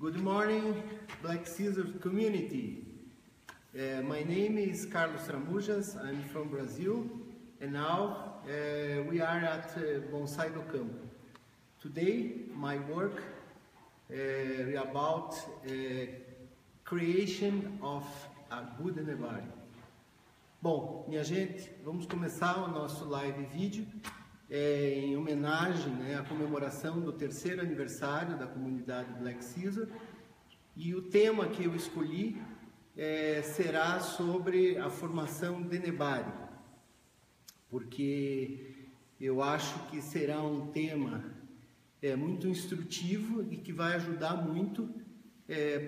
Good morning, Black Scissors community. My name is Carlos Tramujas. I'm from Brazil, and now we are at Bonsai do Campo. Today, my work is about creation of a good nebari. Bom, minha gente, vamos começar o nosso live vídeo em homenagem à comemoração do 3º aniversário da comunidade Black Scissors, e o tema que eu escolhi será sobre a formação de nebari, porque eu acho que será um tema muito instrutivo e que vai ajudar muito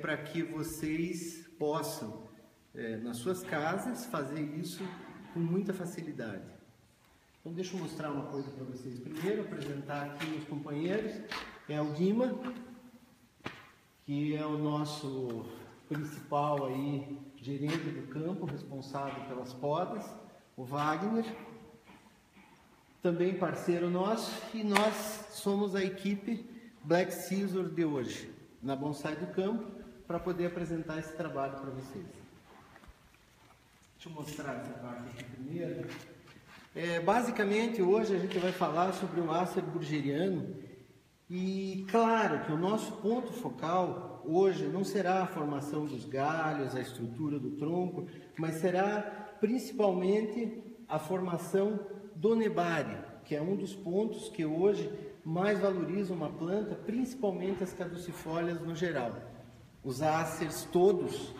para que vocês possam, nas suas casas, fazer isso com muita facilidade. Então deixa eu mostrar uma coisa para vocês primeiro, apresentar aqui meus companheiros. É o Guima, que é o nosso principal aí, gerente do campo, responsável pelas podas. O Wagner, também parceiro nosso, e nós somos a equipe Black Scissors de hoje, na Bonsai do Campo, para poder apresentar esse trabalho para vocês. Deixa eu mostrar essa parte aqui primeiro. Basicamente, hoje a gente vai falar sobre o Acer burgeriano, e claro que o nosso ponto focal hoje não será a formação dos galhos, a estrutura do tronco, mas será principalmente a formação do nebari, que é um dos pontos que hoje mais valoriza uma planta, principalmente as caducifólias no geral. Os Acers todos,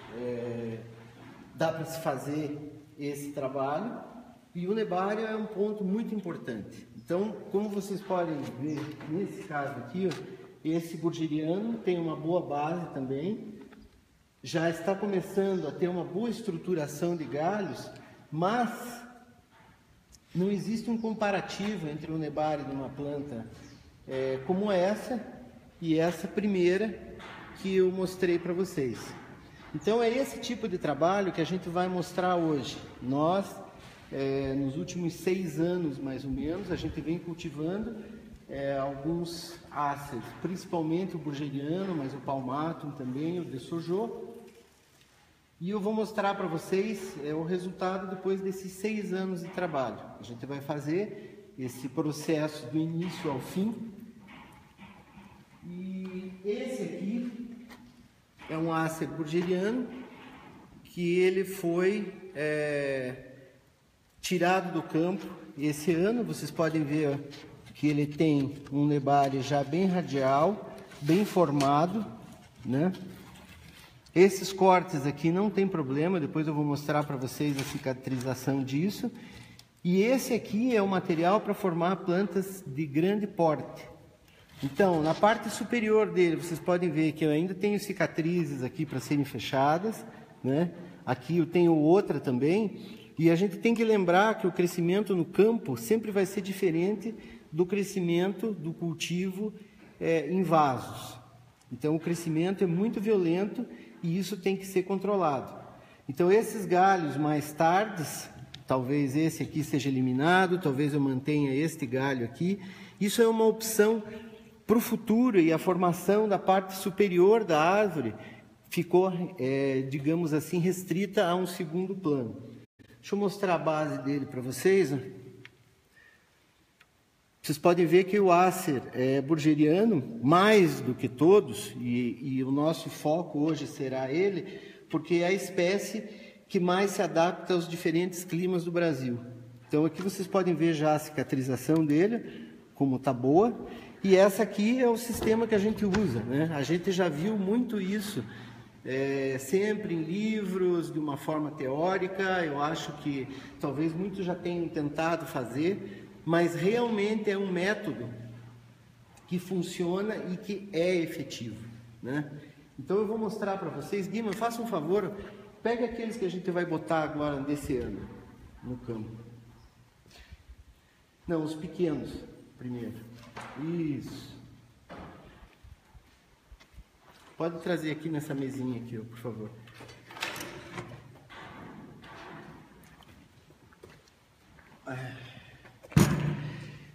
dá para se fazer esse trabalho, e o nebari é um ponto muito importante. Então, como vocês podem ver nesse caso aqui, esse burgeriano tem uma boa base também, já está começando a ter uma boa estruturação de galhos, mas não existe um comparativo entre o nebari de uma planta como essa e essa primeira que eu mostrei para vocês. Então é esse tipo de trabalho que a gente vai mostrar hoje. Nós, nos últimos 6 anos mais ou menos, a gente vem cultivando alguns Acers, principalmente o burgeriano, mas o palmatum também, o de Sojo. E eu vou mostrar para vocês o resultado depois desses 6 anos de trabalho. A gente vai fazer esse processo do início ao fim. E esse aqui é um Acer burgeriano que ele foi tirado do campo esse ano. Vocês podem ver que ele tem um nebari já bem radial, bem formado, né? Esses cortes aqui não tem problema, depois eu vou mostrar para vocês a cicatrização disso. E esse aqui é o material para formar plantas de grande porte. Então, na parte superior dele, vocês podem ver que eu ainda tenho cicatrizes aqui para serem fechadas, né? Aqui eu tenho outra também. E a gente tem que lembrar que o crescimento no campo sempre vai ser diferente do crescimento do cultivo em vasos. Então, o crescimento é muito violento e isso tem que ser controlado. Então, esses galhos mais tardes, talvez esse aqui seja eliminado, talvez eu mantenha este galho aqui. Isso é uma opção para o futuro, e a formação da parte superior da árvore ficou, digamos assim, restrita a um segundo plano. Deixa eu mostrar a base dele para vocês. Vocês podem ver que o Acer é burgeriano, mais do que todos, e o nosso foco hoje será ele, porque é a espécie que mais se adapta aos diferentes climas do Brasil. Então aqui vocês podem ver já a cicatrização dele, como está boa, e essa aqui é o sistema que a gente usa, né? A gente já viu muito isso, sempre em livros, de uma forma teórica. Eu acho que talvez muitos já tenham tentado fazer, mas realmente é um método que funciona e que é efetivo, né? Então eu vou mostrar para vocês. Guima, faça um favor, pega aqueles que a gente vai botar agora desse ano no campo. Não, os pequenos primeiro. Isso. Pode trazer aqui nessa mesinha aqui, por favor.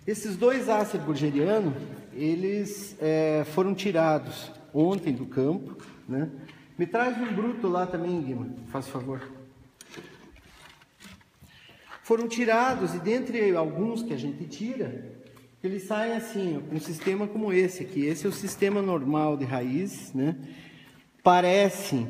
Esses dois Acer burgeriano, eles foram tirados ontem do campo, né? Me traz um bruto lá também, Guima, faz favor. Foram tirados, e dentre alguns que a gente tira, eles saem assim, com um sistema como esse aqui. Esse é o sistema normal de raízes, né? Parecem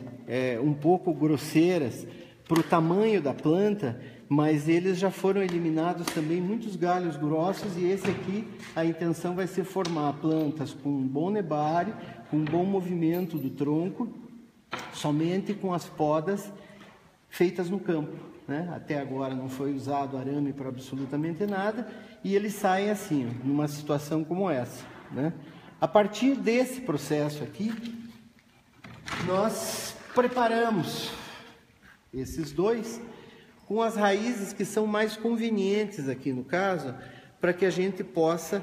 um pouco grosseiras para o tamanho da planta, mas eles já foram eliminados também muitos galhos grossos, e esse aqui, a intenção vai ser formar plantas com um bom nebário, com um bom movimento do tronco, somente com as podas feitas no campo, né? Até agora não foi usado arame para absolutamente nada, e eles saem assim, ó, numa situação como essa, né? A partir desse processo aqui, nós preparamos esses dois com as raízes que são mais convenientes aqui no caso, para que a gente possa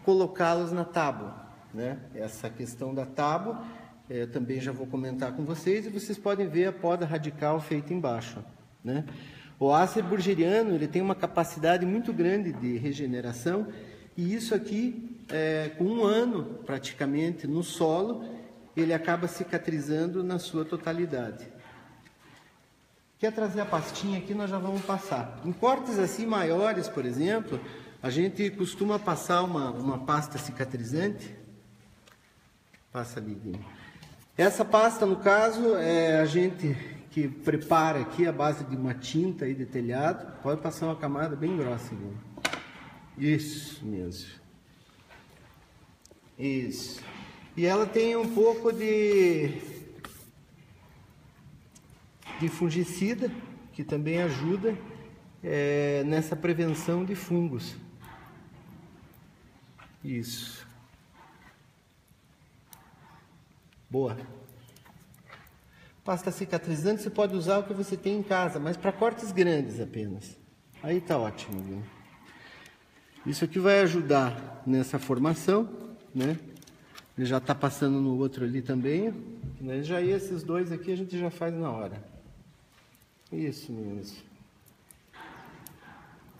colocá-los na tábua, né? Essa questão da tábua, eu também já vou comentar com vocês, e vocês podem ver a poda radical feita embaixo, né? O Acer burgeriano, ele tem uma capacidade muito grande de regeneração, e isso aqui, com 1 ano praticamente no solo, ele acaba cicatrizando na sua totalidade. Quer trazer a pastinha aqui, nós já vamos passar. Em cortes assim maiores, por exemplo, a gente costuma passar uma pasta cicatrizante. Passa ali, Guilherme. Essa pasta, no caso, a gente que prepara aqui a base de uma tinta aí de telhado. Pode passar uma camada bem grossa, Guilherme. Isso mesmo. Isso. E ela tem um pouco de fungicida, que também ajuda nessa prevenção de fungos. Isso. Boa. Pasta cicatrizante você pode usar o que você tem em casa, mas para cortes grandes apenas. Aí tá ótimo, viu? Isso aqui vai ajudar nessa formação, né? Ele já está passando no outro ali também, né? Já esses dois aqui a gente já faz na hora. Isso mesmo.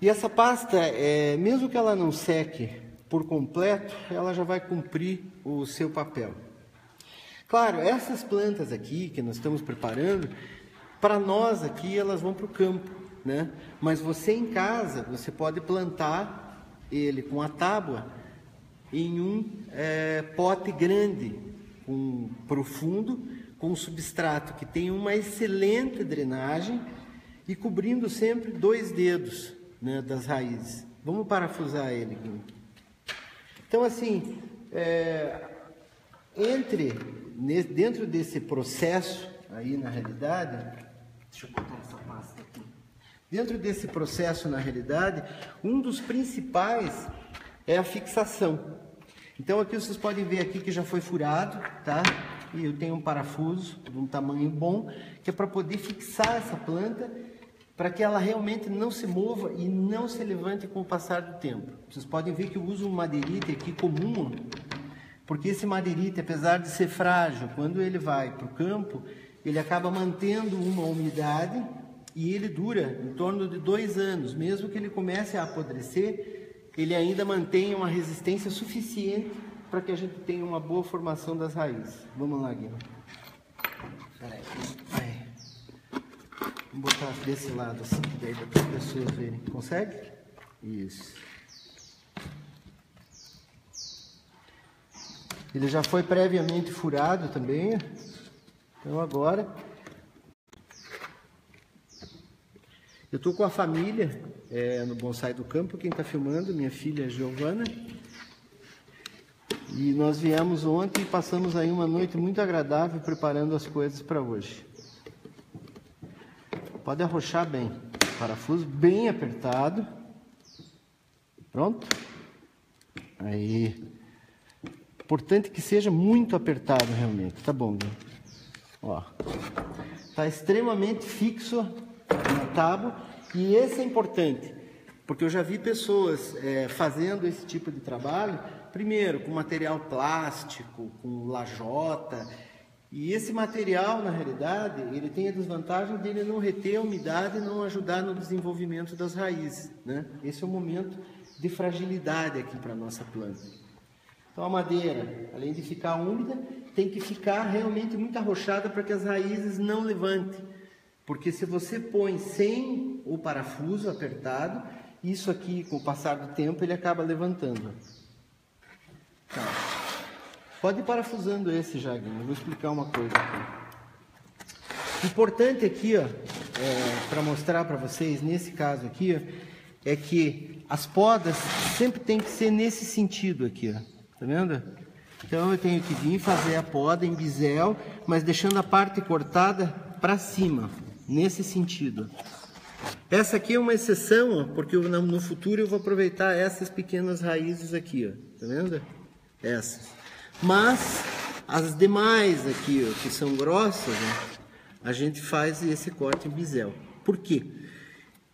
E essa pasta, mesmo que ela não seque por completo, ela já vai cumprir o seu papel. Claro, essas plantas aqui que nós estamos preparando, para nós aqui elas vão para o campo, né? Mas você em casa, você pode plantar ele com a tábua em um pote grande, profundo, com um substrato que tem uma excelente drenagem e cobrindo sempre 2 dedos, né, das raízes. Vamos parafusar ele aqui. Então, assim, dentro desse processo aí, na realidade, deixa eu botar essa pasta aqui. Dentro desse processo, na realidade, um dos principais é a fixação. Então, aqui vocês podem ver aqui que já foi furado, tá? E eu tenho um parafuso de um tamanho bom, que é para poder fixar essa planta, para que ela realmente não se mova e não se levante com o passar do tempo. Vocês podem ver que eu uso um madeirite aqui comum, porque esse madeirite, apesar de ser frágil, quando ele vai para o campo, ele acaba mantendo uma umidade e ele dura em torno de 2 anos. Mesmo que ele comece a apodrecer, ele ainda mantém uma resistência suficiente para que a gente tenha uma boa formação das raízes. Vamos lá, Guilherme. Vamos botar desse lado assim, que daí para as pessoas verem. Consegue? Isso. Ele já foi previamente furado também. Então agora eu estou com a família no Bonsai do Campo. Quem está filmando, minha filha Giovana. E nós viemos ontem e passamos aí uma noite muito agradável preparando as coisas para hoje. Pode arrochar bem. Parafuso bem apertado. Pronto? Aí. Importante que seja muito apertado realmente. Tá bom, viu? Ó. Tá extremamente fixo na tábua. E esse é importante. Porque eu já vi pessoas fazendo esse tipo de trabalho, primeiro com material plástico, com lajota. E esse material, na realidade, ele tem a desvantagem de ele não reter a umidade e não ajudar no desenvolvimento das raízes, né? Esse é um momento de fragilidade aqui para a nossa planta. Então a madeira, além de ficar úmida, tem que ficar realmente muito arrochada para que as raízes não levantem. Porque se você põe sem o parafuso apertado, isso aqui, com o passar do tempo, ele acaba levantando. Tá. Pode ir parafusando esse, Jagner. Eu vou explicar uma coisa aqui. Importante aqui, para mostrar para vocês, nesse caso aqui, é que as podas sempre tem que ser nesse sentido aqui, tá vendo? Então eu tenho que vir fazer a poda em bisel, mas deixando a parte cortada para cima, nesse sentido. Essa aqui é uma exceção, porque no futuro eu vou aproveitar essas pequenas raízes aqui, tá vendo? Essas. Mas as demais aqui, que são grossas, a gente faz esse corte em bisel. Por quê?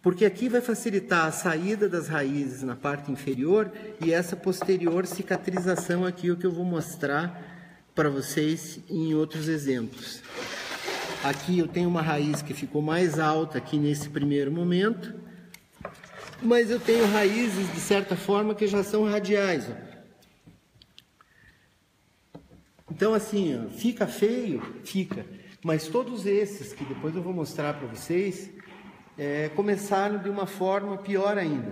Porque aqui vai facilitar a saída das raízes na parte inferior e essa posterior cicatrização aqui, o que eu vou mostrar para vocês em outros exemplos. Aqui eu tenho uma raiz que ficou mais alta aqui nesse primeiro momento, mas eu tenho raízes de certa forma que já são radiais. Então assim, fica feio? Fica. Mas todos esses, que depois eu vou mostrar para vocês, começaram de uma forma pior ainda.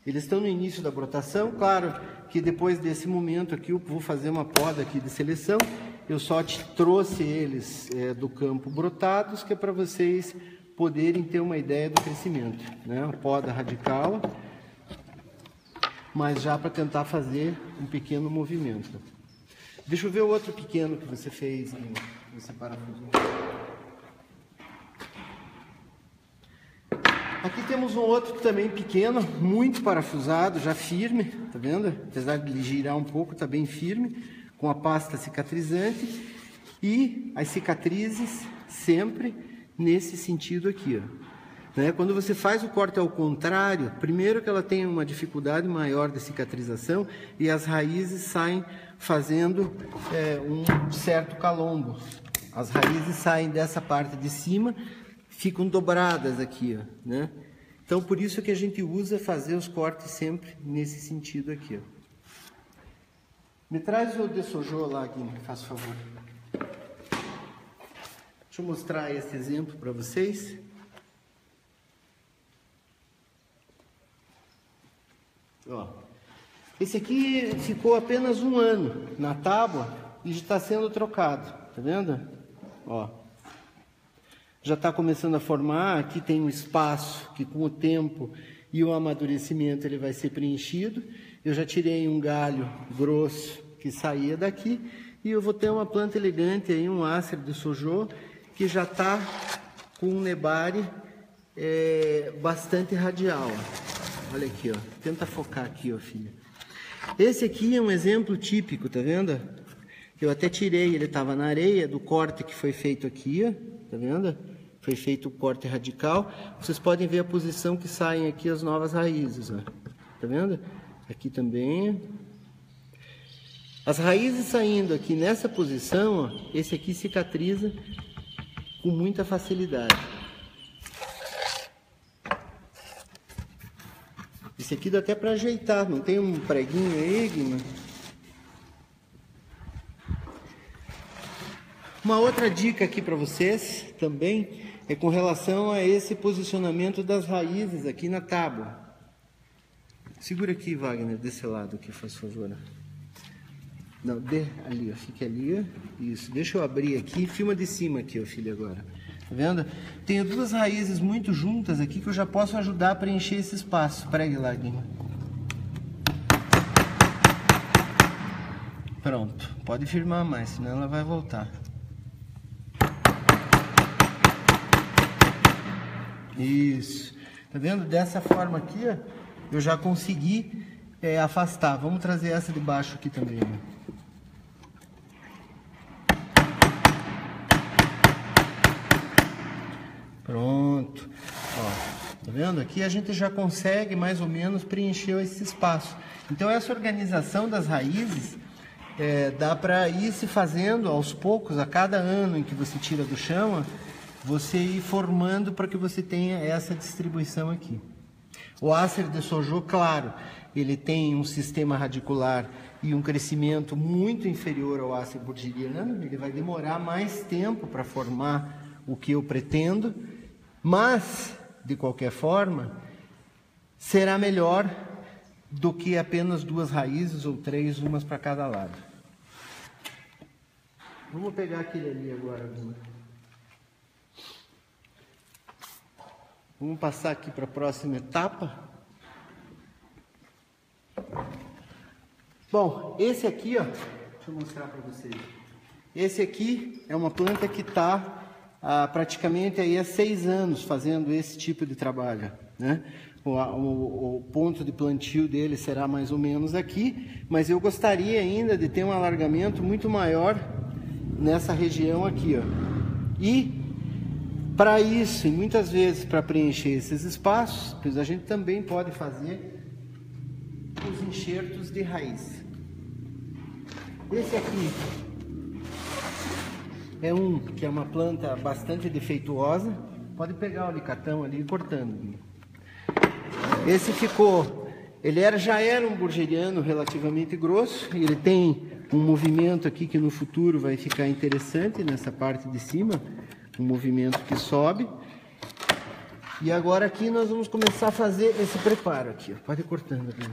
Eles estão no início da brotação, claro que depois desse momento aqui eu vou fazer uma poda aqui de seleção. Eu só trouxe eles do campo brotados, que é para vocês poderem ter uma ideia do crescimento, né? Uma poda radical, mas já para tentar fazer um pequeno movimento. Deixa eu ver o outro pequeno que você fez nesse parafuso. Aqui temos um outro também pequeno, muito parafusado, já firme, tá vendo? Apesar de ele girar um pouco, tá bem firme, com a pasta cicatrizante e as cicatrizes sempre nesse sentido aqui, ó. Né? Quando você faz o corte ao contrário, primeiro que ela tem uma dificuldade maior de cicatrização e as raízes saem fazendo um certo calombo. As raízes saem dessa parte de cima, ficam dobradas aqui, ó, né? Então por isso que a gente usa fazer os cortes sempre nesse sentido aqui, ó. Me traz o dessojô lá, Guilherme, faz favor. Deixa eu mostrar esse exemplo para vocês. Ó, esse aqui ficou apenas 1 ano na tábua e já está sendo trocado, tá vendo? Ó, já está começando a formar. Aqui tem um espaço que com o tempo e o amadurecimento ele vai ser preenchido. Eu já tirei um galho grosso que saía daqui e eu vou ter uma planta elegante aí, um Acer dessojô, que já está com um nebare bastante radial. Ó. Olha aqui, ó. Tenta focar aqui, ó, filha. Esse aqui é um exemplo típico, tá vendo? Eu até tirei, ele estava na areia do corte que foi feito aqui, ó. Tá vendo? Foi feito o corte radical. Vocês podem ver a posição que saem aqui as novas raízes, ó. Tá vendo? Aqui também. As raízes saindo aqui nessa posição, ó, esse aqui cicatriza com muita facilidade. Esse aqui dá até para ajeitar, não tem um preguinho aí, Guima? Uma outra dica aqui para vocês também é com relação a esse posicionamento das raízes aqui na tábua. Segura aqui, Wagner, desse lado aqui, faz favor. Não, ali, ó, fique ali, ó. Isso, deixa eu abrir aqui, filma de cima aqui, ó, filho, agora. Tá vendo? Tenho 2 raízes muito juntas aqui que eu já posso ajudar a preencher esse espaço. Pregue lá, Guima. Pronto, pode firmar mais, senão ela vai voltar. Isso, tá vendo? Dessa forma aqui, ó, eu já consegui afastar. Vamos trazer essa de baixo aqui também, ó. Pronto, ó, tá vendo? Aqui a gente já consegue mais ou menos preencher esse espaço. Então essa organização das raízes dá para ir se fazendo aos poucos, a cada ano em que você tira do chão, você ir formando para que você tenha essa distribuição aqui. O Acer de Sojo, claro, ele tem um sistema radicular e um crescimento muito inferior ao Acer burgeriano, ele vai demorar mais tempo para formar o que eu pretendo, mas, de qualquer forma, será melhor do que apenas 2 raízes ou 3, umas para cada lado. Vamos pegar aquele ali agora. Vamos passar aqui para a próxima etapa. Bom, esse aqui, ó, deixa eu mostrar para vocês. Esse aqui é uma planta que está praticamente aí há 6 anos fazendo esse tipo de trabalho, né? O ponto de plantio dele será mais ou menos aqui, mas eu gostaria ainda de ter um alargamento muito maior nessa região aqui, ó. E para isso, e muitas vezes para preencher esses espaços, pois a gente também pode fazer os enxertos de raiz. Esse aqui é que é uma planta bastante defeituosa. Pode pegar o alicatão ali e cortando. Esse já era um burgeriano relativamente grosso. Ele tem um movimento aqui que no futuro vai ficar interessante nessa parte de cima, um movimento que sobe. E agora aqui nós vamos começar a fazer esse preparo aqui, ó. Pode ir cortando aqui.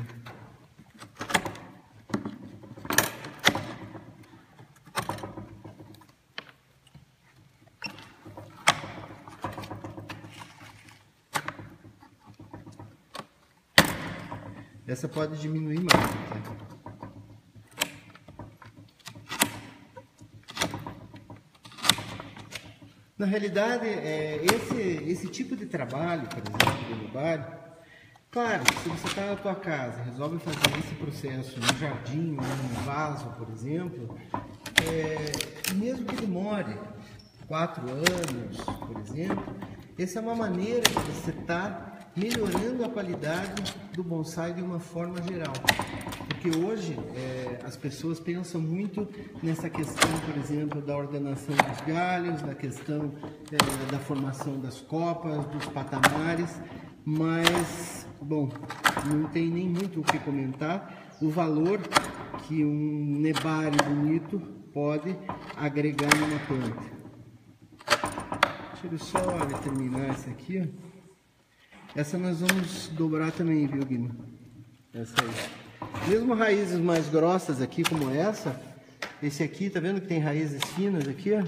Essa pode diminuir mais, tá? Na realidade, esse tipo de trabalho, por exemplo, do herbário, claro, se você está na tua casa, resolve fazer esse processo no jardim, ou num vaso, por exemplo, mesmo que demore 4 anos, por exemplo, essa é uma maneira de você estar melhorando a qualidade do bonsai de uma forma geral. Porque hoje as pessoas pensam muito nessa questão, por exemplo, da ordenação dos galhos, da questão da formação das copas, dos patamares, mas, bom, não tem nem muito o que comentar. O valor que um nebário bonito pode agregar numa planta. Deixa eu só terminar essa aqui, ó. Essa nós vamos dobrar também, viu, Guima? Essa aí. Mesmo raízes mais grossas aqui, como essa, esse aqui, tá vendo que tem raízes finas aqui, ó?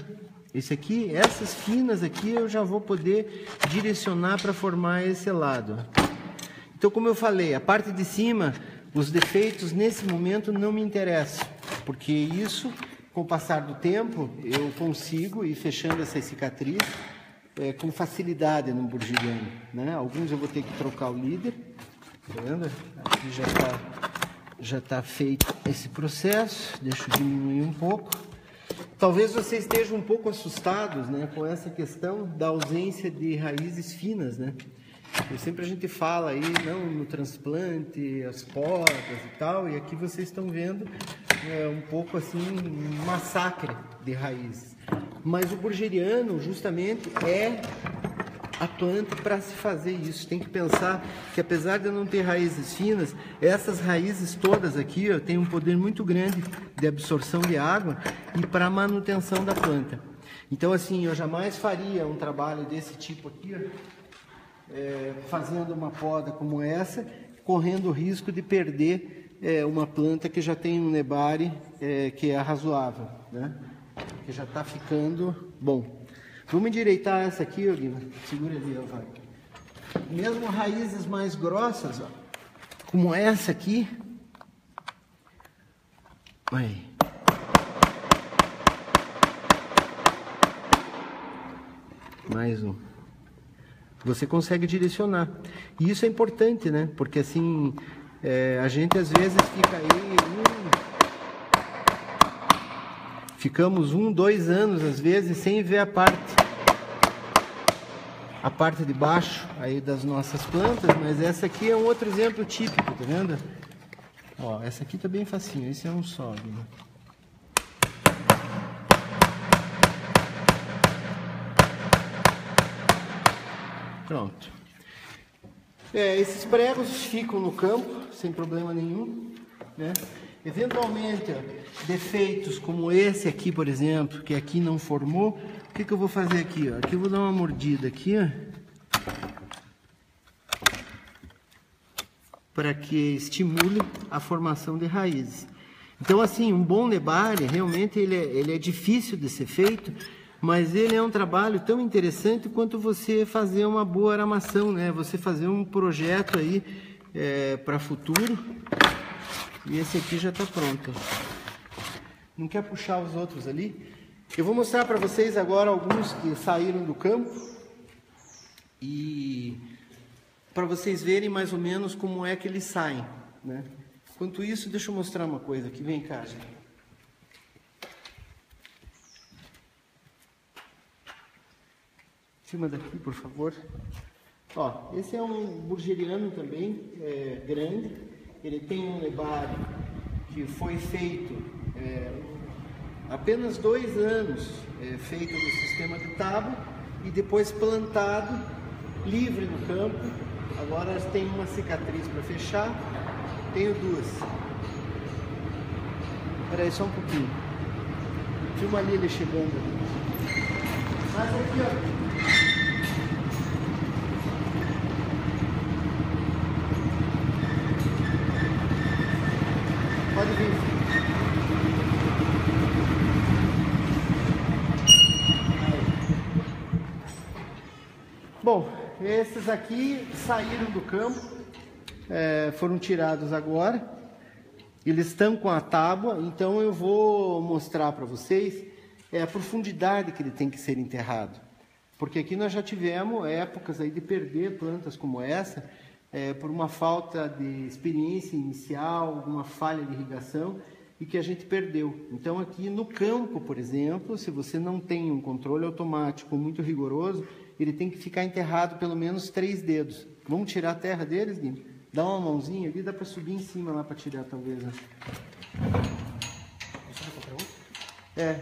Esse aqui, essas finas aqui eu já vou poder direcionar para formar esse lado. Então, como eu falei, a parte de cima, os defeitos nesse momento não me interessam, porque isso, com o passar do tempo, eu consigo ir fechando essas cicatrizes com facilidade no burgeriano, né? Alguns eu vou ter que trocar o líder, tá vendo? Aqui já tá feito esse processo. Deixa eu diminuir um pouco. Talvez vocês estejam um pouco assustados, né, com essa questão da ausência de raízes finas, né? Sempre a gente fala aí, não, no transplante, as podas e tal, e aqui vocês estão vendo um pouco assim, um massacre de raízes. Mas o burgeriano justamente é a planta para se fazer isso. Tem que pensar que apesar de eu não ter raízes finas, essas raízes todas aqui ó, têm um poder muito grande de absorção de água e para manutenção da planta. Então assim, eu jamais faria um trabalho desse tipo aqui, ó, fazendo uma poda como essa, correndo o risco de perder uma planta que já tem um nebário que é razoável, né? Que já está ficando bom. Vamos endireitar essa aqui, ó, Guima. Segura ali, ó, vai. Mesmo raízes mais grossas, ó, como essa aqui. Aí. Mais um. Você consegue direcionar. E isso é importante, né? Porque assim, a gente às vezes fica aí... Ficamos 1, 2 anos, às vezes, sem ver a parte de baixo aí das nossas plantas, mas essa aqui é um outro exemplo típico, tá vendo? Ó, essa aqui tá bem facinho, esse é um só, né? Pronto. Esses pregos ficam no campo, sem problema nenhum, né? Eventualmente, defeitos como esse aqui, por exemplo, que aqui não formou, o que eu vou fazer aqui? Aqui eu vou dar uma mordida aqui, para que estimule a formação de raízes. Então, assim, um bom nebare, realmente ele é difícil de ser feito, mas ele é um trabalho tão interessante quanto você fazer uma boa aramação, né? Você fazer um projeto aí para futuro. E esse aqui já está pronto. Não quer puxar os outros ali? Eu vou mostrar para vocês agora alguns que saíram do campo e para vocês verem mais ou menos como é que eles saem, né? Enquanto isso, deixa eu mostrar uma coisa aqui. Vem cá, gente. Filma daqui, por favor. Ó, esse é um burgeriano também, grande. Ele tem um nebário que foi feito apenas 2 anos, feito no sistema de tábua e depois plantado, livre no campo. Agora tem uma cicatriz para fechar, tenho 2. Espera aí só um pouquinho. Filma ali ele chegando. Mas aqui, ó. Pode vir. Bom, esses aqui saíram do campo, foram tirados agora. Eles estão com a tábua, então eu vou mostrar para vocês a profundidade que ele tem que ser enterrado. Porque aqui nós já tivemos épocas aí de perder plantas como essa, por uma falta de experiência inicial, alguma falha de irrigação e que a gente perdeu. Então aqui no campo, por exemplo, se você não tem um controle automático muito rigoroso, ele tem que ficar enterrado pelo menos 3 dedos. Vamos tirar a terra deles, Guilherme? Dá uma mãozinha ali, dá para subir em cima lá para tirar talvez, né?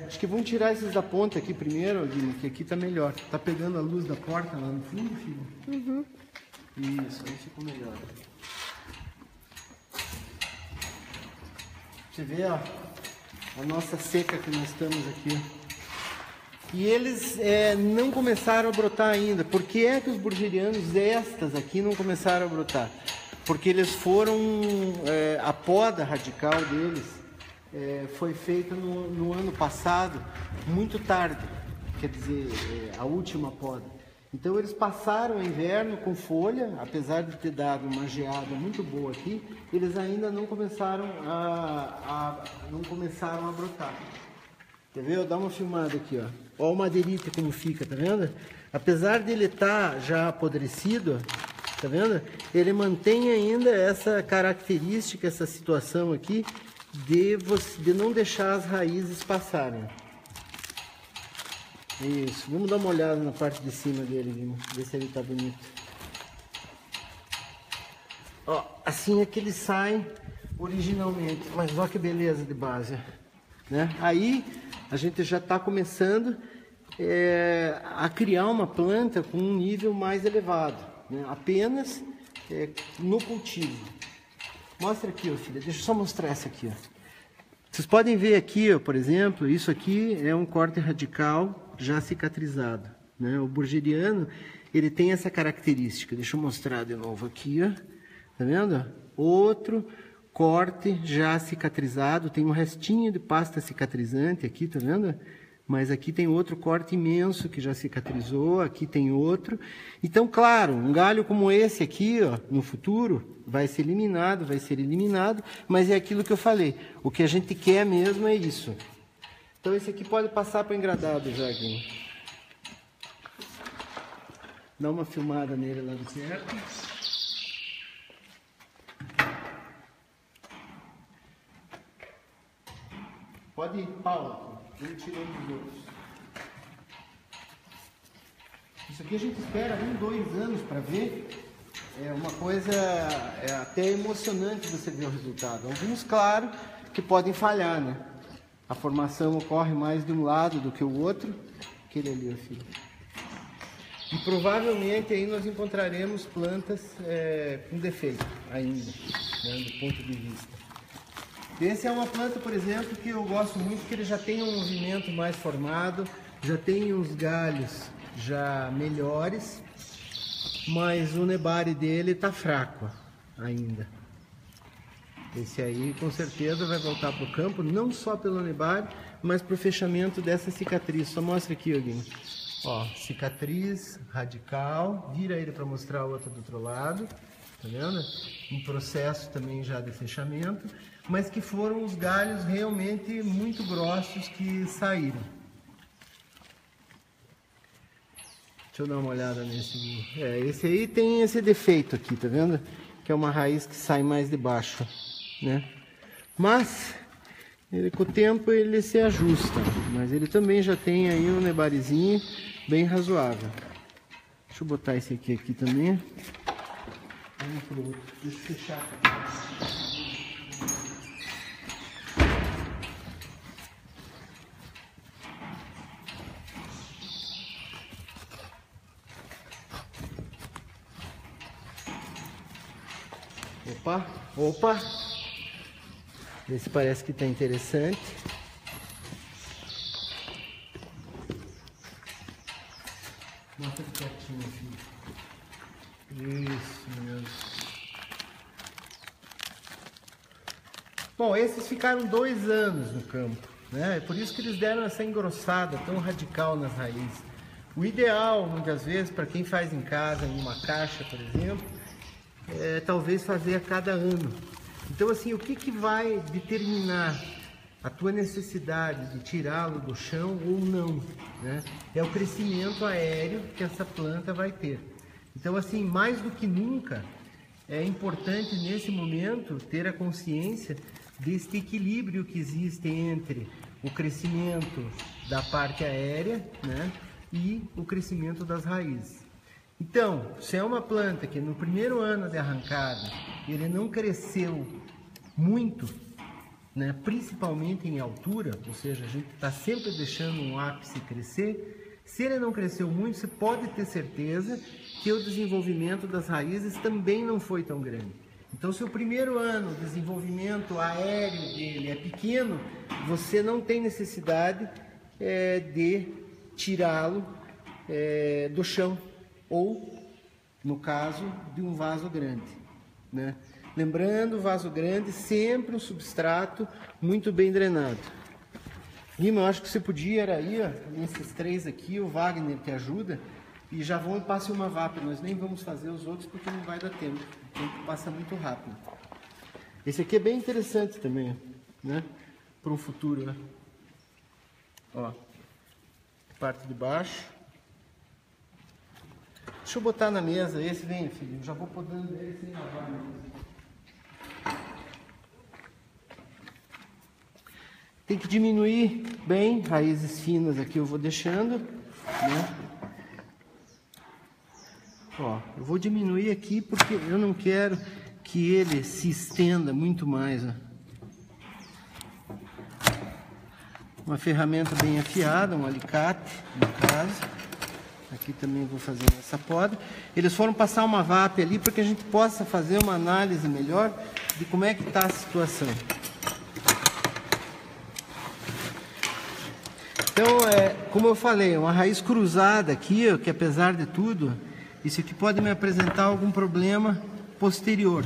Acho que vamos tirar esses da ponta aqui primeiro, Guilherme, que aqui tá melhor. Tá pegando a luz da porta lá no fundo, filho? Uhum. Isso, aí ficou melhor. Você vê, ó, a nossa seca que nós estamos aqui. E eles não começaram a brotar ainda. Por que é que os burgerianos estas aqui não começaram a brotar? Porque eles foram, a poda radical deles foi feita no ano passado, muito tarde, quer dizer, a última poda. Então eles passaram o inverno com folha, apesar de ter dado uma geada muito boa aqui, eles ainda não começaram a brotar. Quer ver? Eu dar uma filmada aqui, ó. Olha o madeirite como fica, tá vendo? Apesar de ele estar já apodrecido, tá vendo? Ele mantém ainda essa característica, essa situação aqui de não deixar as raízes passarem. Isso, vamos dar uma olhada na parte de cima dele, ver se ele tá bonito. Ó, assim é que ele sai originalmente, mas olha que beleza de base, né? Aí a gente já está começando a criar uma planta com um nível mais elevado, né? Apenas no cultivo. Mostra aqui, ó, filha, deixa eu só mostrar essa aqui, ó. Vocês podem ver aqui, ó, por exemplo, isso aqui é um corte radical já cicatrizado, né? O burgeriano, ele tem essa característica. Deixa eu mostrar de novo aqui, ó. Tá vendo? Outro corte já cicatrizado, tem um restinho de pasta cicatrizante aqui, tá vendo? Mas aqui tem outro corte imenso que já cicatrizou, aqui tem outro. Então, claro, um galho como esse aqui, ó, no futuro, vai ser eliminado, mas é aquilo que eu falei. O que a gente quer mesmo é isso. Então, esse aqui pode passar para o engradado já aqui. Dá uma filmada nele lá do perto. Pode ir, Paulo. Vamos tirando os outros. Isso aqui a gente espera 1, 2 anos para ver. É uma coisa até emocionante você ver o resultado. Alguns, claro, que podem falhar, né? A formação ocorre mais de um lado do que o outro. Aquele ali, ó, filho. E provavelmente aí nós encontraremos plantas com defeito ainda, né, do ponto de vista. Esse é uma planta, por exemplo, que eu gosto muito, que ele já tem um movimento mais formado, já tem uns galhos já melhores, mas o nebari dele está fraco ainda. Esse aí com certeza vai voltar para o campo, não só pelo nebari, mas para o fechamento dessa cicatriz. Só mostra aqui, Euguinho. Ó, cicatriz radical, vira ele para mostrar a outra do outro lado, tá vendo? Um processo também já de fechamento, mas que foram os galhos realmente muito grossos que saíram. Deixa eu dar uma olhada nesse. Esse aí tem esse defeito aqui, tá vendo? Que é uma raiz que sai mais de baixo, né? Mas ele, com o tempo ele se ajusta, mas ele também já tem aí um nebarizinho bem razoável. Deixa eu botar esse aqui também. Vamos pro outro. Deixa eu fechar aqui. Opa! Esse parece que está interessante. Mostra aqui pertinho, filho. Isso mesmo. Bom, esses ficaram 2 anos no campo, né? É por isso que eles deram essa engrossada tão radical nas raízes. O ideal, muitas vezes, para quem faz em casa, em uma caixa, por exemplo, é talvez fazer a cada ano. Então, assim, o que vai determinar a tua necessidade de tirá-lo do chão ou não, né? É o crescimento aéreo que essa planta vai ter. Então, assim, mais do que nunca, é importante nesse momento ter a consciência deste equilíbrio que existe entre o crescimento da parte aérea, né, e o crescimento das raízes. Então, se é uma planta que no primeiro ano de arrancada ele não cresceu muito, né, principalmente em altura, ou seja, a gente está sempre deixando um ápice crescer. Se ele não cresceu muito, você pode ter certeza que o desenvolvimento das raízes também não foi tão grande. Então, se o primeiro ano o desenvolvimento aéreo dele é pequeno, você não tem necessidade de tirá-lo do chão, ou, no caso, de um vaso grande, né? Lembrando, vaso grande, sempre um substrato muito bem drenado. Lima, eu acho que você podia era aí, ó, nesses 3 aqui, o Wagner que ajuda, e já vão e passe uma VAP. Nós nem vamos fazer os outros porque não vai dar tempo. O tempo passa muito rápido. Esse aqui é bem interessante também, né? Para um futuro, né? Ó, parte de baixo. Deixa eu botar na mesa esse, vem, filho. Eu já vou podando ele sem lavar mesmo. Tem que diminuir bem, raízes finas aqui eu vou deixando, né? Ó, eu vou diminuir aqui porque eu não quero que ele se estenda muito mais, ó. Uma ferramenta bem afiada, um alicate, no caso. Aqui também vou fazer essa poda. Eles foram passar uma VAP ali para que a gente possa fazer uma análise melhor de como é que está a situação. Então, como eu falei, uma raiz cruzada aqui, ó, que apesar de tudo, isso aqui pode me apresentar algum problema posterior,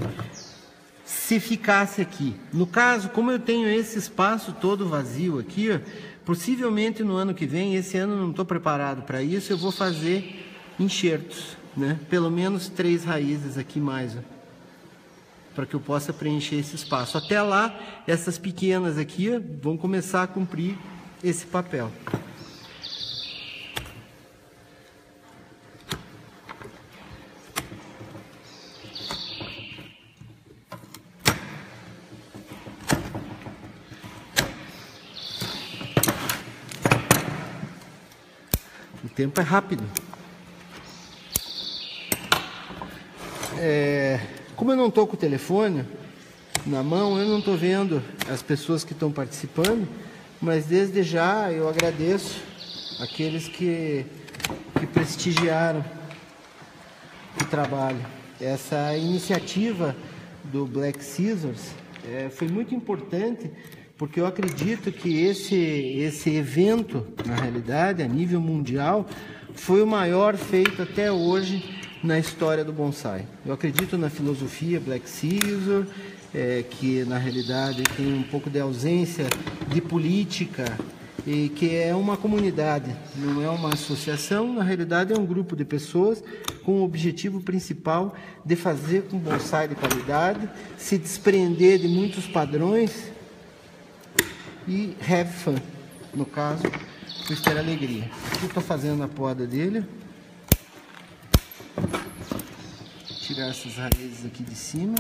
se ficasse aqui. No caso, como eu tenho esse espaço todo vazio aqui, ó, possivelmente no ano que vem, esse ano não estou preparado para isso, eu vou fazer enxertos, né? Pelo menos 3 raízes aqui mais, para que eu possa preencher esse espaço. Até lá, essas pequenas aqui, ó, vão começar a cumprir esse papel. O tempo é rápido. Como eu não estou com o telefone na mão, eu não estou vendo as pessoas que estão participando, mas desde já eu agradeço aqueles que que prestigiaram o trabalho. Essa iniciativa do Black Scissors foi muito importante, porque eu acredito que esse evento, na realidade, a nível mundial, foi o maior feito até hoje na história do bonsai. Eu acredito na filosofia Black Scissors, que na realidade tem um pouco de ausência de política, e que é uma comunidade, não é uma associação, na realidade é um grupo de pessoas com o objetivo principal de fazer com bonsai de qualidade, se desprender de muitos padrões e have fun, no caso, por ter alegria. Aqui estou fazendo a poda dele, tirar essas raízes aqui de cima.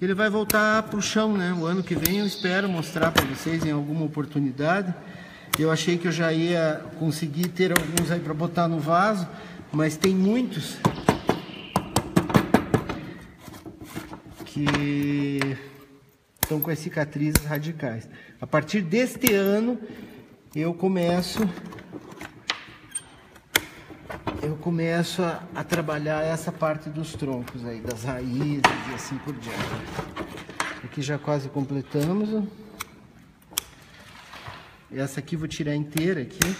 Ele vai voltar para o chão, né? O ano que vem eu espero mostrar para vocês em alguma oportunidade. Eu achei que eu já ia conseguir ter alguns aí para botar no vaso, mas tem muitos que estão com as cicatrizes radicais. A partir deste ano eu começo a trabalhar essa parte dos troncos aí, das raízes e assim por diante. Aqui já quase completamos. Essa aqui vou tirar inteira aqui,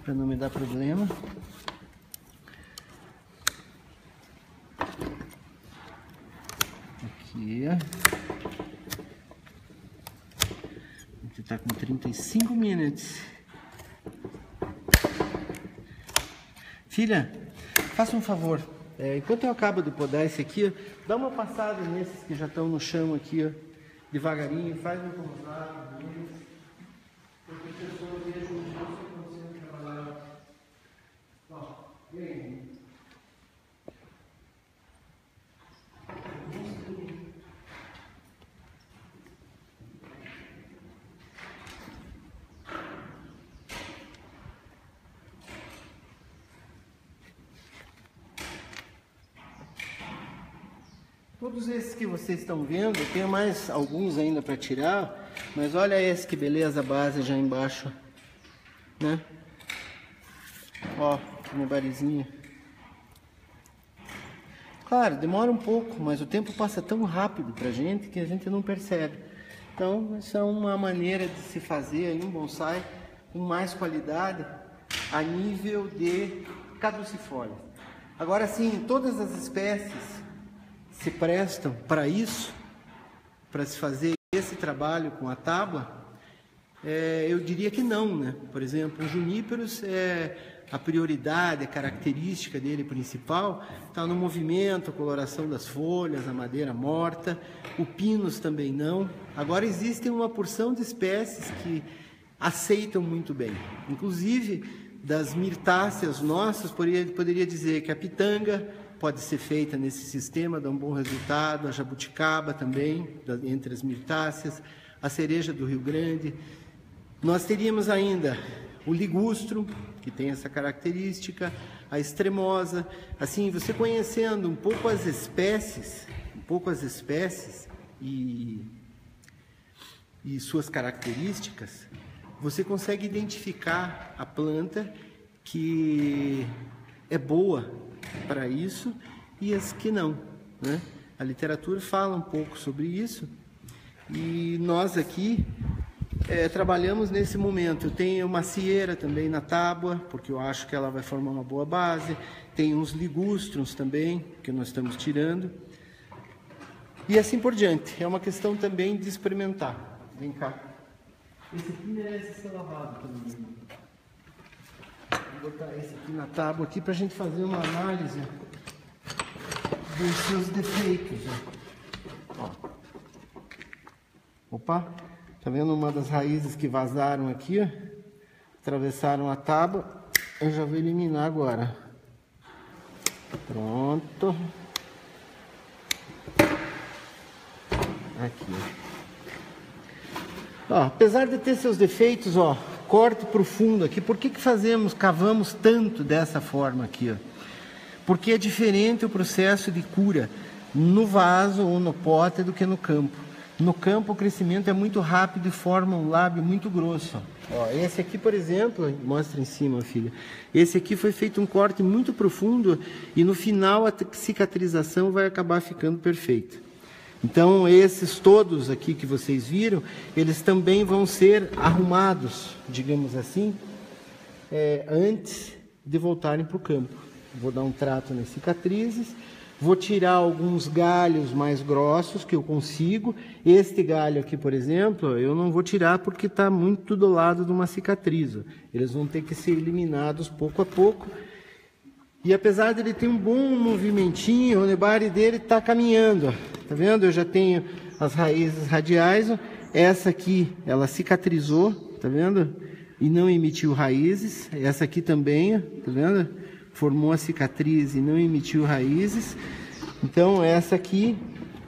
para não me dar problema. Aqui. A gente está com 35 minutos. Filha, faça um favor, enquanto eu acabo de podar esse aqui, dá uma passada nesses que já estão no chão aqui, devagarinho, faz um contato neles, porque a pessoa veja onde você consegue trabalhar. Ó, vem. Todos esses que vocês estão vendo, eu tenho mais alguns ainda para tirar, mas olha esse que beleza, a base já embaixo, né? Ó, minha barizinha. Claro, demora um pouco, mas o tempo passa tão rápido pra gente que a gente não percebe. Então, essa é uma maneira de se fazer aí um bonsai com mais qualidade a nível de caducifólia. Agora sim, todas as espécies se prestam para isso, para se fazer esse trabalho com a tábua? Eu diria que não, né? Por exemplo, o juníperos, a prioridade, a característica dele principal está no movimento, a coloração das folhas, a madeira morta. O pinus também não. Agora existem uma porção de espécies que aceitam muito bem, inclusive das mirtáceas nossas, poderia dizer que a pitanga pode ser feita nesse sistema, dá um bom resultado, a jabuticaba também, entre as mirtáceas, a cereja do Rio Grande. Nós teríamos ainda o ligustro, que tem essa característica, a extremosa. Assim, você conhecendo um pouco as espécies e suas características, você consegue identificar a planta que é boa para isso e as que não, né? A literatura fala um pouco sobre isso e nós aqui trabalhamos nesse momento. Eu tenho macieira também na tábua, porque eu acho que ela vai formar uma boa base. Tem uns ligustrums também, que nós estamos tirando. E assim por diante. É uma questão também de experimentar. Vem cá. Esse aqui merece ser lavado também. Vou botar esse aqui na tábua aqui para a gente fazer uma análise dos seus defeitos. Ó. Opa! Tá vendo uma das raízes que vazaram aqui, ó? Atravessaram a tábua. Eu já vou eliminar agora. Pronto. Aqui. Ó, apesar de ter seus defeitos, ó, corte profundo aqui. Por que cavamos tanto dessa forma aqui, ó? Porque é diferente o processo de cura no vaso ou no pote do que no campo. no campo o crescimento é muito rápido e forma um lábio muito grosso. Ó, esse aqui, por exemplo, mostra em cima, filha. Esse aqui foi feito um corte muito profundo e no final a cicatrização vai acabar ficando perfeita. Então, esses todos aqui que vocês viram, eles também vão ser arrumados, digamos assim, antes de voltarem para o campo. Vou dar um trato nas cicatrizes, vou tirar alguns galhos mais grossos que eu consigo. Este galho aqui, por exemplo, eu não vou tirar porque está muito do lado de uma cicatriz. Eles vão ter que ser eliminados pouco a pouco. E apesar dele ter um bom movimentinho, o nebari dele está caminhando. Tá vendo? Eu já tenho as raízes radiais. Essa aqui, ela cicatrizou, tá vendo? E não emitiu raízes. Essa aqui também, tá vendo? Formou a cicatriz e não emitiu raízes. Então essa aqui,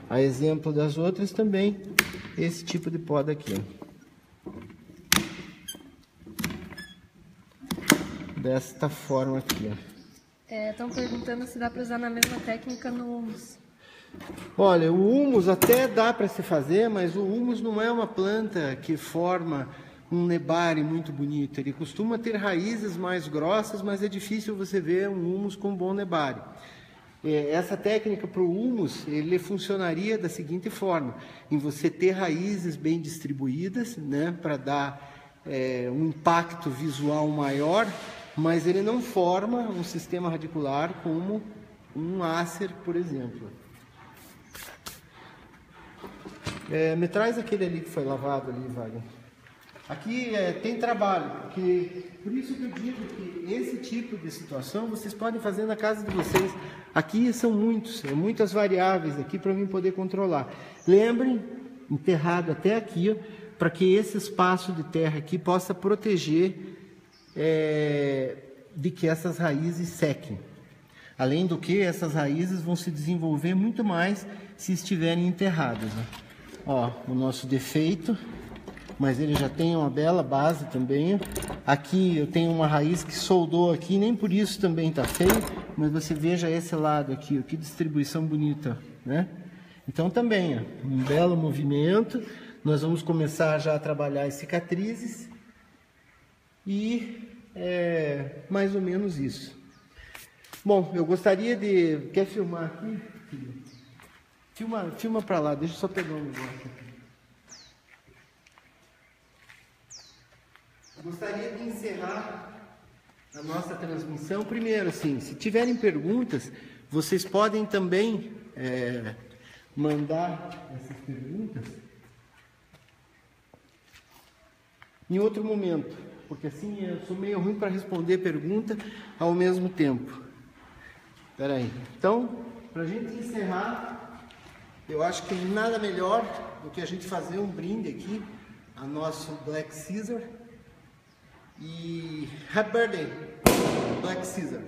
a exemplo das outras também, esse tipo de poda aqui. Desta forma aqui, ó. Estão perguntando se dá para usar na mesma técnica no humus. Olha, o humus até dá para se fazer, mas o humus não é uma planta que forma um nebari muito bonito. Ele costuma ter raízes mais grossas, mas é difícil você ver um humus com bom nebari. Essa técnica para o humus, ele funcionaria da seguinte forma: em você ter raízes bem distribuídas, né, para dar um impacto visual maior, mas ele não forma um sistema radicular como um Acer, por exemplo. Me traz aquele ali que foi lavado ali, Wagner. Aqui tem trabalho, porque por isso que eu digo que esse tipo de situação vocês podem fazer na casa de vocês. Aqui são muitas variáveis aqui para mim poder controlar. Lembrem, enterrado até aqui, para que esse espaço de terra aqui possa proteger de que essas raízes sequem. Além do que, essas raízes vão se desenvolver muito mais se estiverem enterradas, né? Ó, o nosso defeito, mas ele já tem uma bela base também. Aqui eu tenho uma raiz que soldou aqui, nem por isso também está feio, mas você veja esse lado aqui, ó, que distribuição bonita, né? Então também, ó, um belo movimento. Nós vamos começar já a trabalhar as cicatrizes e mais ou menos isso. Bom, eu gostaria de... Quer filmar aqui? Filma para lá, deixa eu só pegar um negócio aqui. Gostaria de encerrar a nossa transmissão. Primeiro, assim, se tiverem perguntas, vocês podem também mandar essas perguntas em outro momento, porque assim eu sou meio ruim para responder pergunta ao mesmo tempo. Espera aí. Então, para a gente encerrar, eu acho que nada melhor do que a gente fazer um brinde aqui a nosso Black Caesar. E Happy Birthday, Black Caesar.